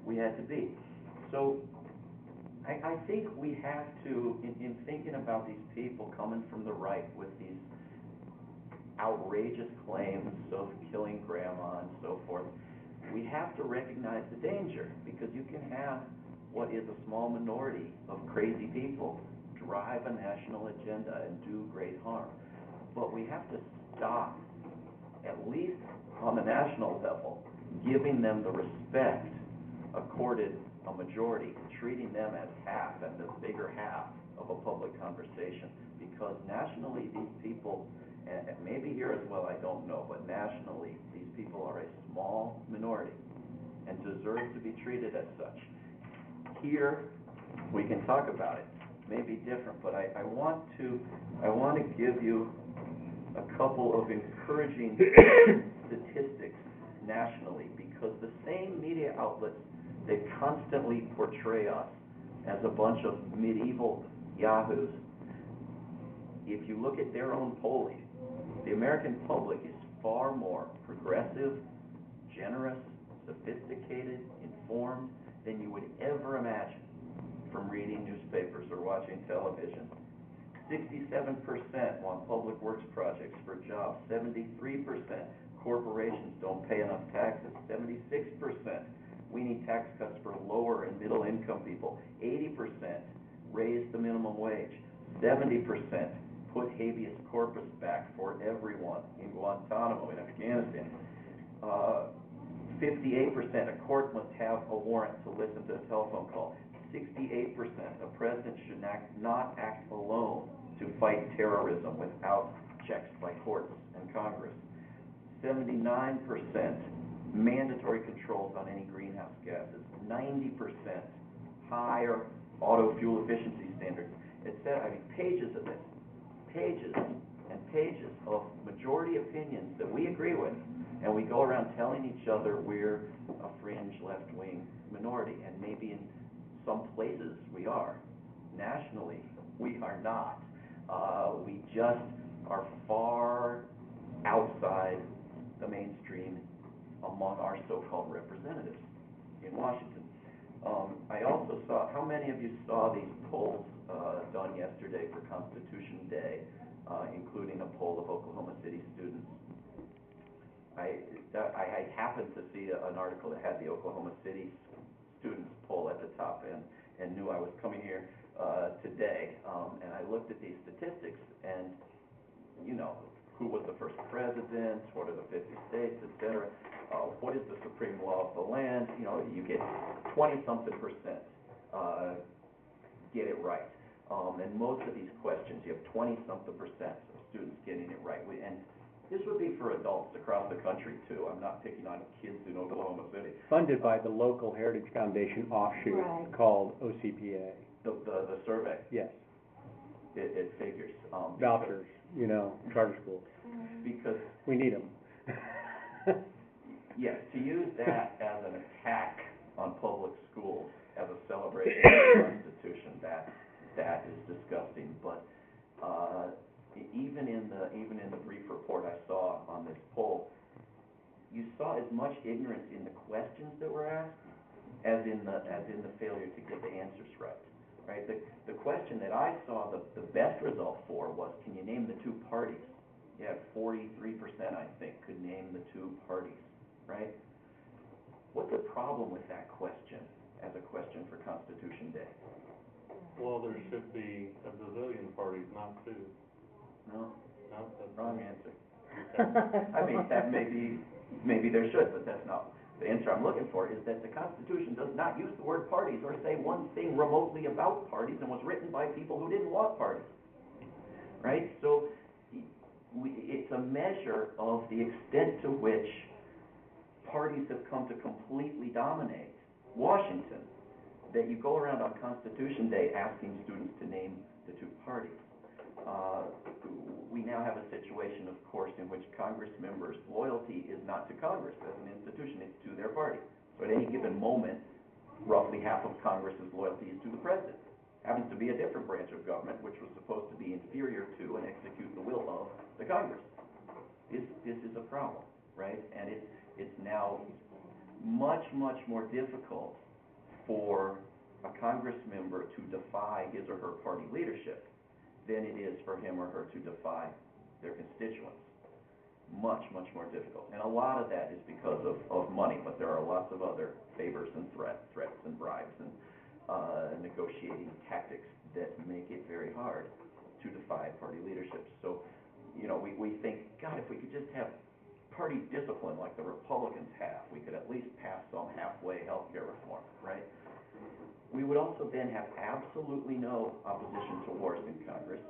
we had to be. So I think we have to, in thinking about these people coming from the right with these outrageous claims of killing grandma and so forth, we have to recognize the danger, because you can have what is a small minority of crazy people drive a national agenda and do great harm. But we have to stop, at least on the national level, giving them the respect accorded a majority, treating them as half and the bigger half of a public conversation. Because nationally, these people, and maybe here as well, I don't know, but nationally, these people are a small minority and deserve to be treated as such. Here, we can talk about it. It may be different, but I want to give you a couple of encouraging statistics nationally, because the same media outlets that constantly portray us as a bunch of medieval yahoos, if you look at their own polling, the American public is far more progressive, generous, sophisticated, informed than you would ever imagine from reading newspapers or watching television. 67% want public works projects for jobs. 73% corporations don't pay enough taxes. 76% we need tax cuts for lower and middle income people. 80% raise the minimum wage. 70% put habeas corpus back for everyone in Guantanamo, in Afghanistan. 58% a court must have a warrant to listen to a telephone call. 68% a president should not act alone to fight terrorism without checks by courts and Congress. 79% mandatory controls on any greenhouse gases. 90% higher auto fuel efficiency standards, etc. I mean, pages of this, pages and pages of majority opinions that we agree with, and we go around telling each other we're a fringe left-wing minority, and maybe in some places we are. Nationally, we are not. We just are far outside the mainstream among our so-called representatives in Washington. I also saw, how many of you saw these polls done yesterday for Constitution Day, including a poll of Oklahoma City students? I happened to see an article that had the Oklahoma City students poll at the top, and knew I was coming here today, and I looked at these statistics, and you know, who was the first president, what are the 50 states, etc. What is the supreme law of the land? You know, you get 20-something% get it right. And most of these questions, you have 20-something% of students getting it right. And this would be for adults across the country, too. I'm not picking on kids in Oklahoma City. Funded by the local Heritage Foundation offshoot called OCPA. The survey? Yes. It figures. Vouchers, you know, charter schools. Because we need them. Yes, to use that as an attack on public schools, as a celebration of the Constitution, that is disgusting. But even in the brief report I saw on this poll, you saw as much ignorance in the questions that were asked as in the failure to get the answers right. Right? The question that I saw the best result for was, can you name the two parties? You had 43%, I think, could name the two parties. Right? What's the problem with that question as a question for Constitution Day? Well, there should be a bazillion parties, not two. No, No, that's wrong answer. I mean, that maybe there should, but that's not the answer I'm looking for. Is that the Constitution does not use the word parties or say one thing remotely about parties, and was written by people who didn't want parties. Right? So it's a measure of the extent to which parties have come to completely dominate Washington, that you go around on Constitution Day asking students to name the two parties. We now have a situation, of course, in which Congress members' loyalty is not to Congress as an institution, it's to their party. So at any given moment, roughly half of Congress's loyalty is to the president. Happens to be a different branch of government, which was supposed to be inferior to and execute the will of the Congress. This is a problem, right? And it's now much, much more difficult for a Congress member to defy his or her party leadership than it is for him or her to defy their constituents. Much, much more difficult. And a lot of that is because of money, but there are lots of other favors and threats and bribes and negotiating tactics that make it very hard to defy party leadership. So, we think, God, if we could just have party discipline like the Republicans have, we could at least pass some halfway health care reform, right? We would also then have absolutely no opposition to wars in Congress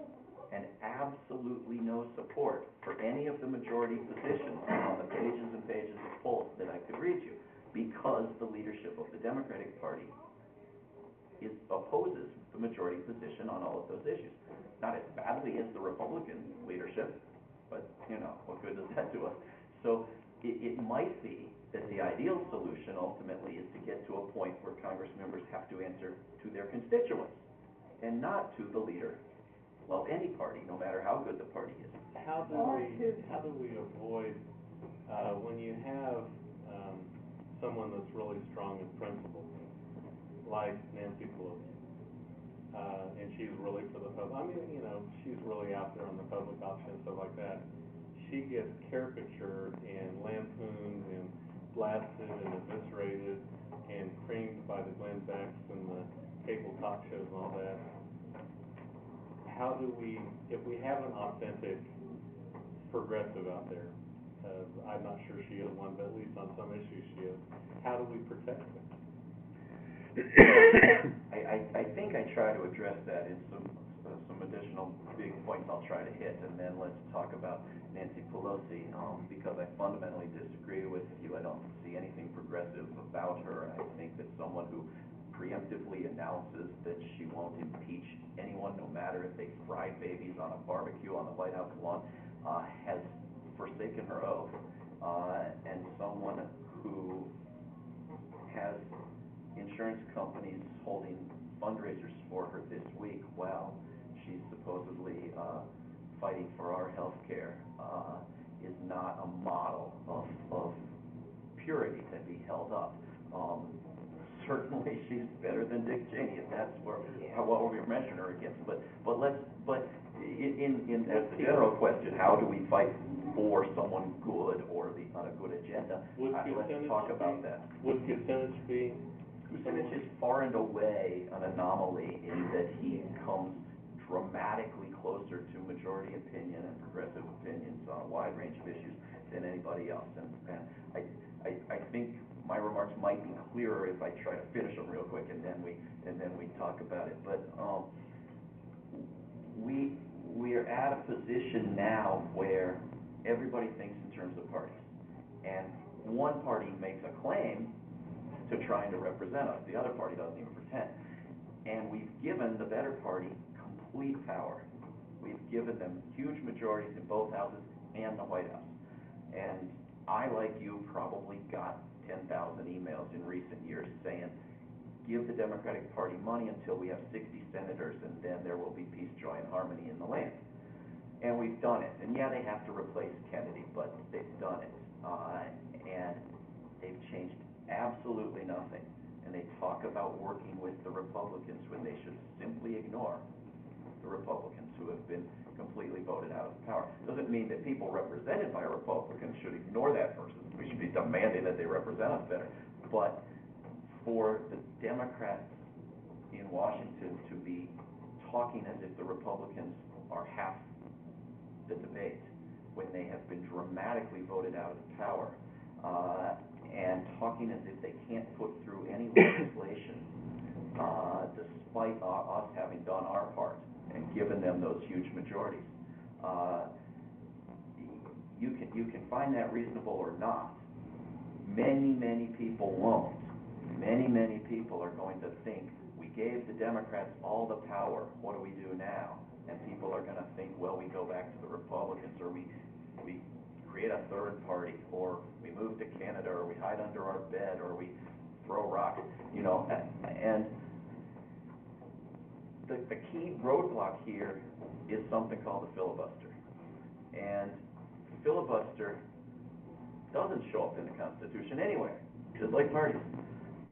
and absolutely no support for any of the majority positions on the pages and pages of polls that I could read you, because the leadership of the Democratic Party opposes the majority position on all of those issues. Not as badly as the Republican leadership, but what good does that do us? So it might be that the ideal solution ultimately is to get to a point where Congress members have to answer to their constituents and not to the leader of any party, no matter how good the party is. How do we avoid, when you have someone that's really strong in principle, like Nancy Pelosi, and she's really for the public, she's really out there on the public option and stuff like that, she gets caricatured and lampooned and blasted and eviscerated and creamed by the Glenn Becks and the cable talk shows and all that. How do we, if we have an authentic progressive out there, I'm not sure she is one, but at least on some issues she is, how do we protect them? I think I try to address that in some additional big points I'll try to hit, and then let's talk about Nancy Pelosi, because I fundamentally disagree with you. I don't see anything progressive about her. I think that someone who preemptively announces that she won't impeach anyone, no matter if they fry babies on a barbecue on the White House lawn, has forsaken her oath, and someone who has insurance companies holding fundraisers for her this week while she's supposedly fighting for our health care is not a model of purity to be held up. Certainly she's better than Dick Cheney, if that's what we're measuring her against. But in as the general question, how do we fight for someone good or on a good agenda? Let's talk about that. Would Kucinich be? Kucinich is far and away an anomaly in that he comes dramatically closer to majority opinion and progressive opinions on a wide range of issues than anybody else. And I think my remarks might be clearer if I try to finish them real quick and then we talk about it. But we are at a position now where everybody thinks in terms of parties, and one party makes a claim to trying to represent us. The other party doesn't even pretend. And we've given the better party complete power. We've given them huge majorities in both houses and the White House. And I, like you, probably got 10,000 emails in recent years saying, give the Democratic Party money until we have 60 senators, and then there will be peace, joy, and harmony in the land. And we've done it. And yeah, they have to replace Kennedy, but they've done it. And they've changed absolutely nothing. And they talk about working with the Republicans when they should simply ignore the Republicans who have been completely voted out of power. Doesn't mean that people represented by Republicans should ignore that person. We should be demanding that they represent us better. But for the Democrats in Washington to be talking as if the Republicans are half the debate when they have been dramatically voted out of power, and talking as if they can't put through any legislation despite us having done our part and given them those huge majorities. You can find that reasonable or not. Many people won't. Many people are going to think, we gave the Democrats all the power, what do we do now? And people are going to think, well, we go back to the Republicans, or we create a third party, or we move to Canada, or we hide under our bed, or we throw rocks, and the key roadblock here is something called the filibuster. And filibuster doesn't show up in the Constitution anywhere, just like parties.